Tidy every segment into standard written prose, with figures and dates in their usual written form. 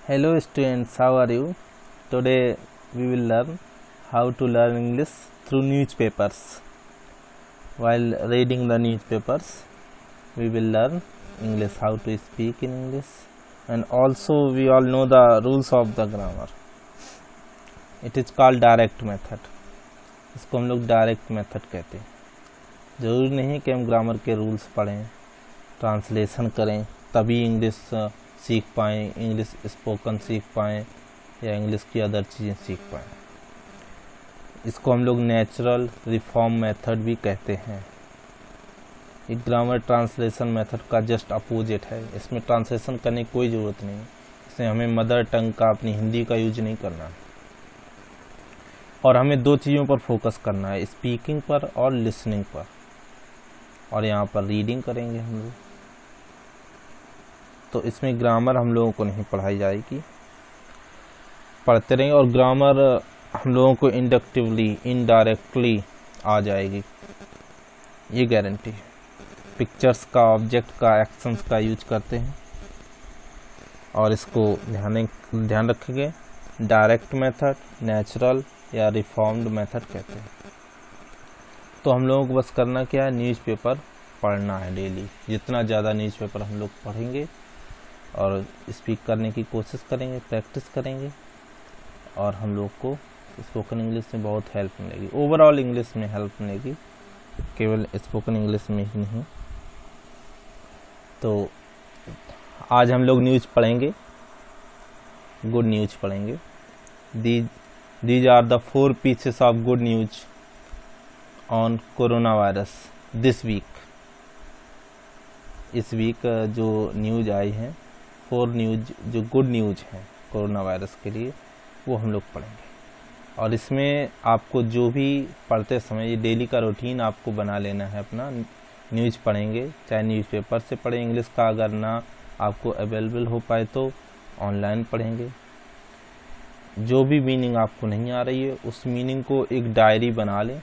Hello students, how are you? Today we will learn how to learn English through newspapers. While reading the newspapers, we will learn English, how to speak in English, and also we all know the rules of the grammar. It is called direct method. इसको हम लोग direct method कहते हैं. ज़रूरी नहीं कि हम grammar के रूल्स पढ़ें, ट्रांसलेशन करें तभी इंग्लिश सीख पाएँ, इंग्लिश स्पोकन सीख पाएँ या इंग्लिश की अदर चीज़ें सीख पाएँ. इसको हम लोग नेचुरल रिफॉर्म मेथड भी कहते हैं. ये ग्रामर ट्रांसलेशन मेथड का जस्ट अपोजिट है. इसमें ट्रांसलेशन करने की कोई ज़रूरत नहीं. इसमें हमें मदर टंग का, अपनी हिंदी का यूज नहीं करना है और हमें दो चीज़ों पर फोकस करना है, स्पीकिंग पर और लिसनिंग पर. और यहाँ पर रीडिंग करेंगे हम लोग. तो इसमें ग्रामर हम लोगों को नहीं पढ़ाई जाएगी, पढ़ते रहेंगे. और ग्रामर हम लोगों को इंडक्टिवली, इनडायरेक्टली आ जाएगी, ये गारंटी है. पिक्चर्स का, ऑब्जेक्ट का, एक्शंस का यूज करते हैं और इसको ध्यान रखेंगे. डायरेक्ट मेथड, नेचुरल या रिफॉर्म्ड मेथड कहते हैं. तो हम लोगों को बस करना क्या है, न्यूज़पेपर पढ़ना है डेली. जितना ज़्यादा न्यूज़पेपर हम लोग पढ़ेंगे और स्पीक करने की कोशिश करेंगे, प्रैक्टिस करेंगे, और हम लोग को स्पोकन इंग्लिश में बहुत हेल्प मिलेगी. ओवरऑल इंग्लिश में हेल्प मिलेगी, केवल स्पोकन इंग्लिश में ही नहीं. तो आज हम लोग न्यूज़ पढ़ेंगे, गुड न्यूज़ पढ़ेंगे. These are the 4 pieces of good news on coronavirus this week. इस वीक जो न्यूज़ आई हैं, 4 न्यूज़ जो गुड न्यूज़ हैं कोरोना वायरस के लिए, वो हम लोग पढ़ेंगे. और इसमें आपको जो भी पढ़ते समय, ये डेली का रूटीन आपको बना लेना है अपना. न्यूज़ पढ़ेंगे, चाहे न्यूज़पेपर से पढ़ें. इंग्लिश का अगर ना आपको अवेलेबल हो पाए तो ऑनलाइन पढ़ेंगे. जो भी मीनिंग आपको नहीं आ रही है, उस मीनिंग को एक डायरी बना लें.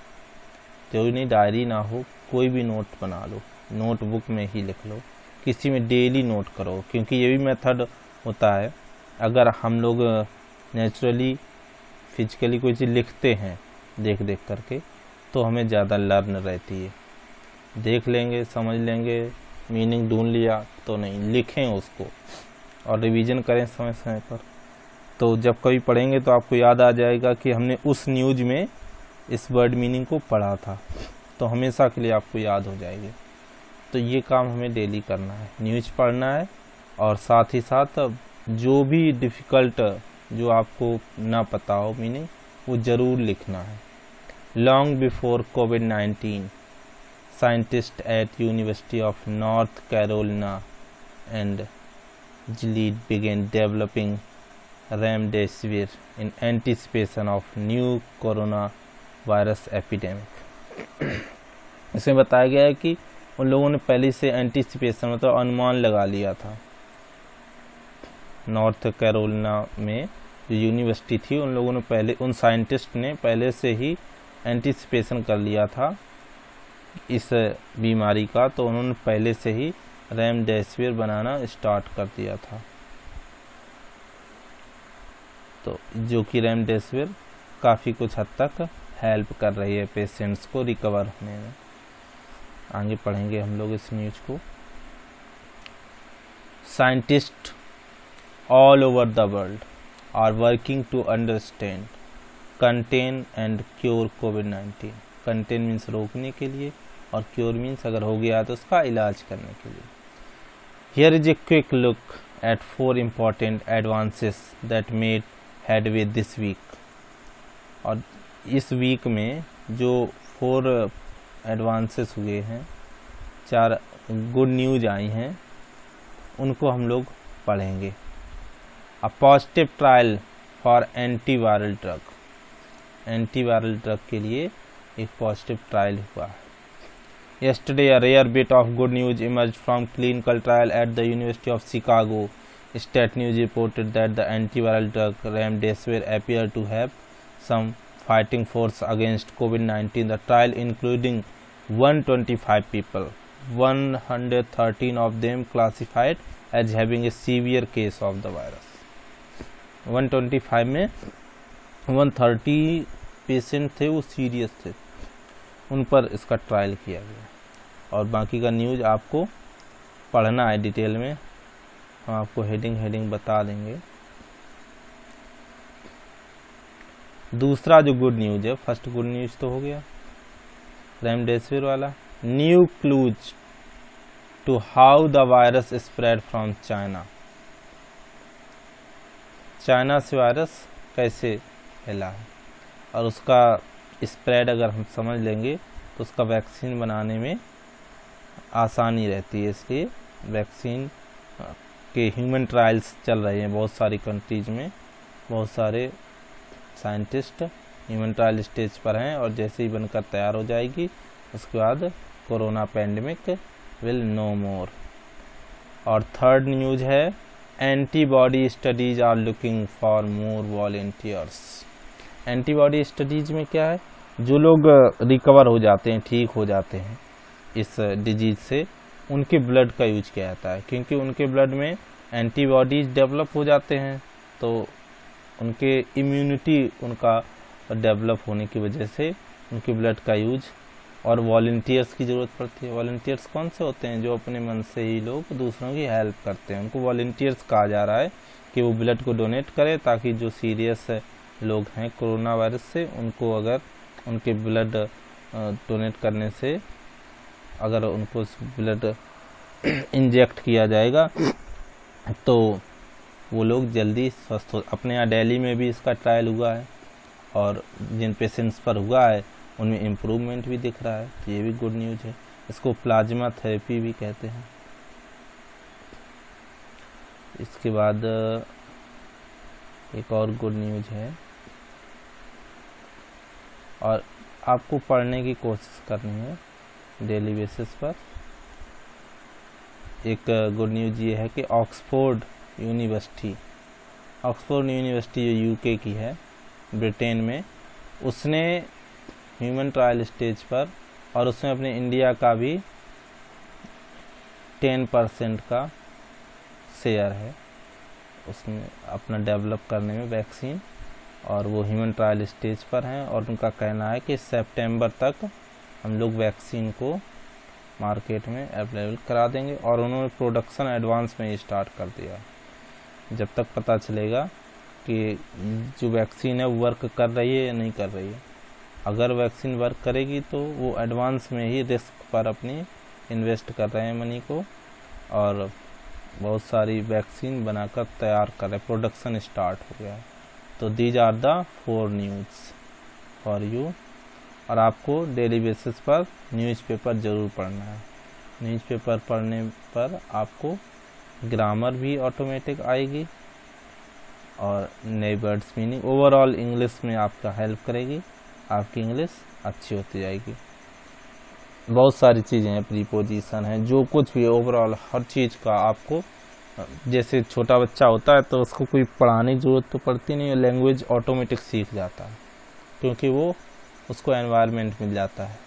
जरूरी नहीं डायरी ना हो, कोई भी नोट बना लो, नोटबुक में ही लिख लो, किसी में डेली नोट करो. क्योंकि ये भी मेथड होता है, अगर हम लोग नेचुरली, फिजिकली कोई चीज़ लिखते हैं देख देख करके, तो हमें ज़्यादा लर्न रहती है. देख लेंगे, समझ लेंगे, मीनिंग ढूंढ लिया तो नहीं, लिखें उसको और रिवीजन करें समय समय पर. तो जब कभी पढ़ेंगे तो आपको याद आ जाएगा कि हमने उस न्यूज़ में इस वर्ड मीनिंग को पढ़ा था, तो हमेशा के लिए आपको याद हो जाएगी. तो ये काम हमें डेली करना है, न्यूज़ पढ़ना है और साथ ही साथ जो भी डिफ़िकल्ट, जो आपको ना पता हो मीनिंग, वो ज़रूर लिखना है. Long before COVID-19, scientist at university of north Carolina and Gilead began developing remdesivir in anticipation of new coronavirus epidemic. इसमें बताया गया है कि उन लोगों ने पहले से एंटीसिपेशन, मतलब अनुमान लगा लिया था. नॉर्थ कैरोलिना में जो यूनिवर्सिटी थी, उन लोगों ने पहले, उन साइंटिस्ट ने पहले से ही एंटीसिपेशन कर लिया था इस बीमारी का. तो उन्होंने पहले से ही रेमडेसिविर बनाना स्टार्ट कर दिया था. तो जो कि रेमडेसिविर काफ़ी कुछ हद तक हेल्प कर रही है पेशेंट्स को रिकवर होने में. आगे पढ़ेंगे हम लोग इस न्यूज़ को. Scientist all over the world are working to understand, contain and cure COVID-19. Contain means रोकने के लिए और क्योर मीन्स अगर हो गया तो उसका इलाज करने के लिए. Here is a quick look at 4 important advances that made headway this week. और इस वीक में जो 4 एडवांसेस हुए हैं, 4 गुड न्यूज आई हैं, उनको हम लोग पढ़ेंगे. A positive trial for antiviral drug. Antiviral drug के लिए एक पॉजिटिव ट्रायल हुआ है. Yesterday, a rare bit of good news emerged from clinical trial at the University of Chicago. State News reported that the antiviral drug remdesivir appeared to have some fighting force against COVID-19. The trial, including 125 people, 113 of them classified as having a severe case of the virus. 125 में 130 patient थे वो serious थे, उन पर इसका trial किया गया। और बाकी का न्यूज़ आपको पढ़ना है डिटेल में, हम आपको हेडिंग बता देंगे। दूसरा जो गुड न्यूज़ है, फर्स्ट गुड न्यूज़ तो हो गया रेमडेसिविर वाला। New clues to how the virus spread from China. China से वायरस कैसे फैला है और उसका स्प्रेड अगर हम समझ लेंगे तो उसका वैक्सीन बनाने में आसानी रहती है। इसलिए वैक्सीन के ह्यूमन ट्रायल्स चल रहे हैं बहुत सारी कंट्रीज में, बहुत सारे साइंटिस्ट ह्यूमन ट्रायल स्टेज पर हैं, और जैसे ही बनकर तैयार हो जाएगी उसके बाद corona pandemic will no more. और थर्ड न्यूज़ है antibody studies are looking for more volunteers. Antibody studies में क्या है, जो लोग रिकवर हो जाते हैं, ठीक हो जाते हैं इस डिजीज से, उनके ब्लड का यूज किया जाता है, क्योंकि उनके ब्लड में एंटीबॉडीज डेवलप हो जाते हैं, तो उनके इम्यूनिटी उनका डेवलप होने की वजह से उनके ब्लड का यूज। और वॉलंटियर्स की ज़रूरत पड़ती है। वॉलंटियर्स कौन से होते हैं, जो अपने मन से ही लोग दूसरों की हेल्प करते हैं, उनको वॉलंटियर्स कहा जा रहा है कि वो ब्लड को डोनेट करें, ताकि जो सीरियस लोग हैं कोरोना वायरस से, उनको अगर उनके ब्लड डोनेट करने से अगर उनको ब्लड इंजेक्ट किया जाएगा तो वो लोग जल्दी स्वस्थ हो। अपने यहाँ दिल्ली में भी इसका ट्रायल हुआ है और जिन पेशेंट्स पर हुआ है उनमें इम्प्रूवमेंट भी दिख रहा है, तो ये भी गुड न्यूज़ है। इसको प्लाज्मा थेरेपी भी कहते हैं। इसके बाद एक और गुड न्यूज़ है, और आपको पढ़ने की कोशिश करनी है डेली बेसिस पर। एक गुड न्यूज़ ये है कि ऑक्सफोर्ड यूनिवर्सिटी जो यूके की है, ब्रिटेन में, उसने ह्यूमन ट्रायल स्टेज पर, और उसमें अपने इंडिया का भी 10% का शेयर है उसमें अपना डेवलप करने में वैक्सीन, और वो ह्यूमन ट्रायल स्टेज पर हैं। और उनका कहना है कि सितंबर तक हम लोग वैक्सीन को मार्केट में अवेलेबल करा देंगे, और उन्होंने प्रोडक्शन एडवांस में ही स्टार्ट कर दिया। जब तक पता चलेगा कि जो वैक्सीन है वो वर्क कर रही है या नहीं कर रही है। अगर वैक्सीन वर्क करेगी तो वो एडवांस में ही रिस्क पर अपनी इन्वेस्ट कर रहे हैं मनी को, और बहुत सारी वैक्सीन बनाकर तैयार कर रहे हैं, प्रोडक्शन स्टार्ट हो गया है। तो these are the 4 news for you. और आपको डेली बेसिस पर न्यूज़पेपर ज़रूर पढ़ना है। न्यूज़पेपर पढ़ने पर आपको ग्रामर भी ऑटोमेटिक आएगी और नए वर्ड्स मीनिंग, ओवरऑल इंग्लिश में आपका हेल्प करेगी, आपकी इंग्लिश अच्छी होती जाएगी। बहुत सारी चीज़ें हैं, प्रीपोजिशन है, जो कुछ भी ओवरऑल हर चीज़ का आपको, जैसे छोटा बच्चा होता है तो उसको कोई पढ़ाने की ज़रूरत तो पड़ती नहीं है, लैंग्वेज ऑटोमेटिक सीख जाता है, क्योंकि वो उसको एनवायरनमेंट मिल जाता है।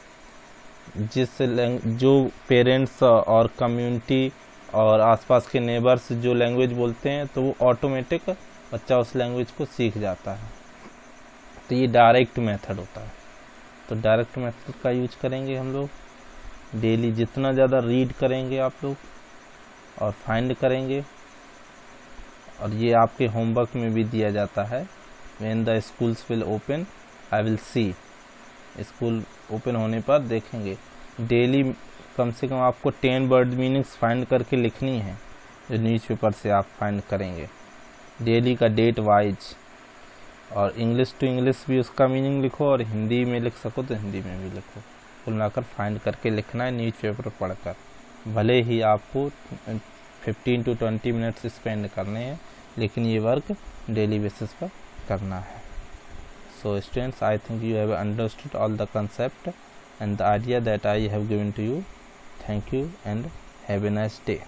जो पेरेंट्स और कम्युनिटी और आसपास के नेबर्स जो लैंग्वेज बोलते हैं तो वो ऑटोमेटिक बच्चा उस लैंग्वेज को सीख जाता है। तो ये डायरेक्ट मेथड होता है। तो डायरेक्ट मेथड का यूज करेंगे हम लोग डेली। जितना ज़्यादा रीड करेंगे आप लोग और फाइंड करेंगे, और ये आपके होमवर्क में भी दिया जाता है, when the schools will open I will see. School open होने पर देखेंगे। डेली कम से कम आपको 10 वर्ड मीनिंग्स फाइंड करके लिखनी है, जो न्यूज़पेपर से आप फाइंड करेंगे डेली का डेट वाइज। और इंग्लिश टू इंग्लिश भी उसका मीनिंग लिखो, और हिंदी में लिख सको तो हिंदी में भी लिखो। कुल मिलाकर फाइंड करके लिखना है न्यूज़पेपर पढ़कर। भले ही आपको 15 to 20 मिनट्स स्पेंड करने हैं, लेकिन ये वर्क डेली बेसिस पर करना है। So students, I think you have understood all the concept and the idea that I have given to you. Thank you and have a nice day.